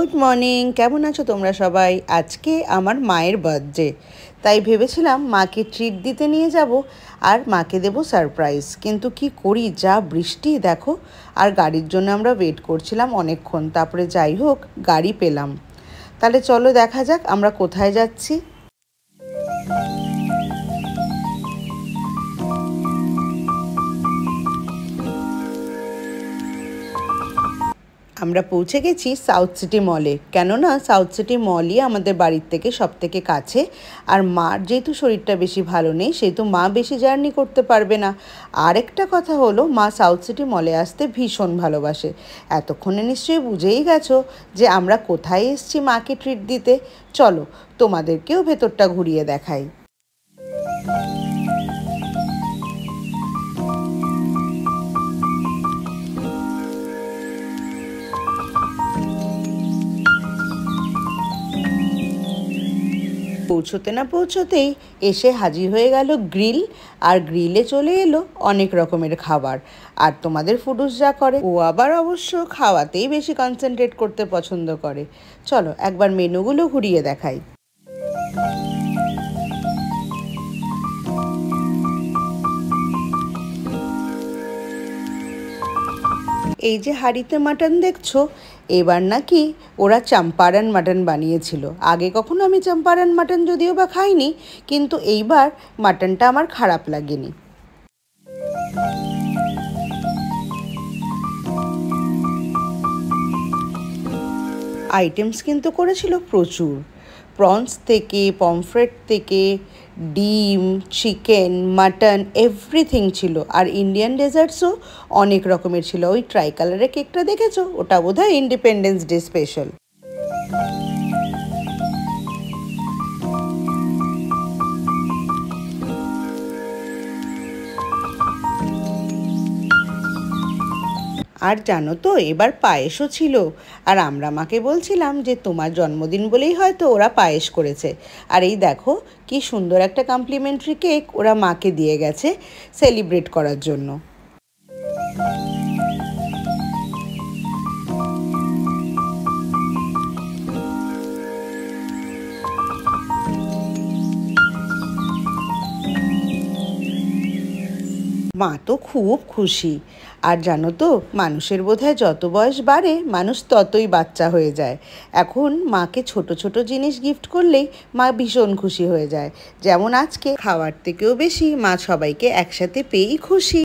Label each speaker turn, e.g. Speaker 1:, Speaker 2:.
Speaker 1: Good morning, কেমন আছো তোমরা সবাই? আজকে আমার মায়ের বার্থডে, তাই ভেবেছিলাম মাকে ট্রিট দিতে নিয়ে যাব আর মাকে দেব সারপ্রাইজ। কিন্তু কি করি, যা বৃষ্টি দেখো, আর গাড়ির জন্য আমরা ওয়েট করছিলাম অনেকক্ষণ, তারপরে যাই হোক গাড়ি পেলাম। তাহলে চলো দেখা যাক আমরা কোথায় যাচ্ছি। আমরা পৌঁছে গেছি সাউথ সিটি মলে, কেননা সাউথ সিটি মলই আমাদের বাড়ির থেকে সবথেকে কাছে। আর মার যেহেতু শরীরটা বেশি ভালো নেই, সেহেতু মা বেশি জার্নি করতে পারবে না। আরেকটা কথা হলো, মা সাউথ সিটি মলে আসতে ভীষণ ভালোবাসে। এতক্ষণে নিশ্চয়ই বুঝেই গেছো যে আমরা কোথায় এসেছি মাকে ট্রিট দিতে। চলো তোমাদেরকেও ভেতরটা ঘুরিয়ে দেখাই। পৌঁছতে না পৌঁছতেই এসে হাজির হয়ে গেল গ্রিল, আর গ্রিলে চলে এলো অনেক রকমের খাবার। আর তোমাদের ফুডুস যা করে, ও আবার অবশ্য খাওয়াতেই বেশি কনসেন্ট্রেট করতে পছন্দ করে। চলো একবার মেনুগুলো ঘুরিয়ে দেখাই। এই যে হাঁড়িতে মাটন দেখছো, এবার নাকি ওরা চম্পারন মাটন বানিয়েছিল। আগে কখনো আমি চম্পারন মাটন যদিও বা খাইনি, কিন্তু এইবার মাটনটা আমার খারাপ লাগেনি। আইটেমস কিন্তু করেছিল প্রচুর, প্রনস থেকে পমফ্রেট থেকে ডিম, চিকেন, মাটন, এভরিথিং ছিল। আর ইন্ডিয়ান ডেজার্টসও অনেক রকমের ছিল। ওই ট্রাই কালারের কেকটা দেখেছো, ওটা বোধহয় ইন্ডিপেন্ডেন্স ডে স্পেশাল। আর জানো তো, এবার পায়েসও ছিল। আর আমরা মাকে বলছিলাম যে তোমার জন্মদিন বলেই হয়তো ওরা পায়েস করেছে। আর এই দেখো কি সুন্দর একটা কমপ্লিমেন্টারি কেক ওরা মাকে দিয়ে গেছে সেলিব্রেট করার জন্য। মা তো খুব খুশি। আর জানো তো, মানুষের বোধহয় যত বয়স বাড়ে মানুষ ততই বাচ্চা হয়ে যায়। এখন মাকে ছোট ছোট জিনিস গিফট করলেই মা ভীষণ খুশি হয়ে যায়। যেমন আজকে খাওয়ার থেকেও বেশি মা সবাইকে একসাথে পেয়েই খুশি।